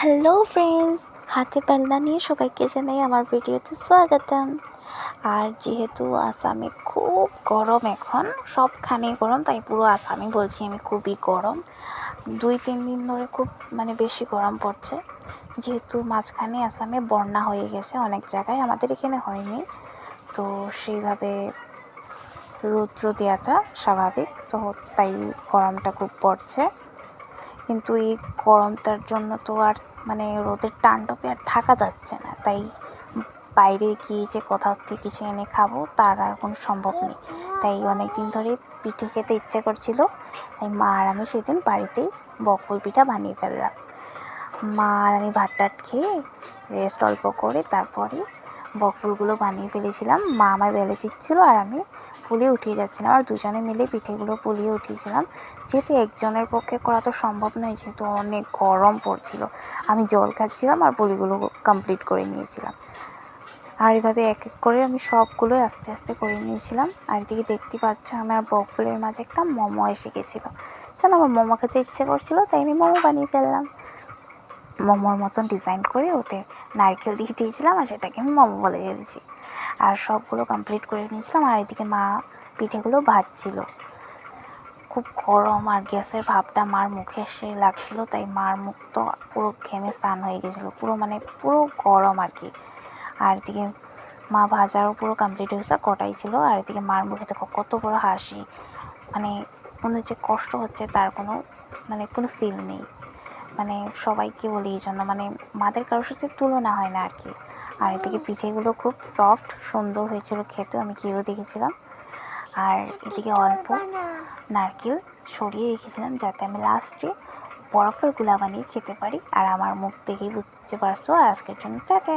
Hello friend, হাতে পাল্লা নিয়ে সবাইকে জানাই আমার ভিডিওতে স্বাগতম। আর যেহেতু আসামে খুব গরম, এখন সবখানেই গরম, তাই পুরো আসামে বলছি আমি খুবই গরম। 2-3 দিন ধরে খুব বেশি গরম পড়ছে। যেহেতু মাঝখানে আসামে বন্যা হয়ে গেছে অনেক জায়গায়, আমাদের এখানে হয়নি, তো সেইভাবে রৌদ্র দেওয়াটা স্বাভাবিক, তো তাই গরমটা খুব পড়ছে। কিন্তু এই গরমটার জন্য তো আর রোদের তাণ্ডবে আর থাকা যাচ্ছে না, তাই বাইরে গিয়ে যে কোথাও থেকে কিছু এনে খাবো তার আর কোনো সম্ভব নেই। তাই অনেক দিন ধরে পিঠে খেতে ইচ্ছে করছিল, তাই মা আর আমি সেদিন বাড়িতেই বকফুল পিঠা বানিয়ে ফেললাম। মা আর আমি ভাত টাত খেয়ে রেস্ট অল্প করে তারপরে বকফুলগুলো বানিয়ে ফেলেছিলাম। মা আমায় বেলে দিচ্ছিলো আর আমি পুলিয়ে উঠিয়ে যাচ্ছিলাম, আর দুজনে মিলে পিঠেগুলো পুলিয়ে উঠিয়েছিলাম। যেহেতু একজনের পক্ষে করা তো সম্ভব নয়, যেহেতু অনেক গরম পড়ছিল, আমি জল খাচ্ছিলাম আর পুলিগুলো কমপ্লিট করে নিয়েছিলাম। আর এভাবে এক এক করে আমি সবগুলোই আস্তে আস্তে করে নিয়েছিলাম। আর এদিকে দেখতে পাচ্ছ আমার বকফুলের মাঝে একটা মোমো এসে গেছিলো। জানো, আমার মোমো খেতে ইচ্ছে করছিলো, তাই আমি মোমো বানিয়ে ফেললাম। মোমোর মতন ডিজাইন করে ওতে নারকেল দিয়ে দিয়েছিলাম, আর সেটাকে আমি মোমো বলে ফেলেছি। আর সবগুলো কমপ্লিট করে নিয়েছিলাম। আর এদিকে মা পিঠেগুলো ভাজছিল। খুব গরম আর গ্যাসের ভাবটা মার মুখে এসে লাগছিল, তাই মার মুখ তো পুরো ঘেমে স্নান হয়ে গেছিলো, পুরো গরম আর কি। আর এদিকে মা ভাজারও পুরো কমপ্লিট হয়েছে, কটাই ছিল। আর এদিকে মার মুখে দেখো কত বড় হাসি, কোনো যে কষ্ট হচ্ছে তার কোনো ফিল নেই। সবাইকে বলি এই জন্য মাদের কারোর সাথে তুলনা হয় না আর কি। আর এদিকে পিঠেগুলো খুব সফট সুন্দর হয়েছিল খেতে, আমি খেয়েও দেখেছিলাম। আর এদিকে অল্প নারকেল সরিয়ে রেখেছিলাম যাতে আমি লাস্টে বরফের গোলা বানিয়ে খেতে পারি। আর আমার মুখ দেখেই বুঝতে পারছো। আর আজকের জন্য টাটা।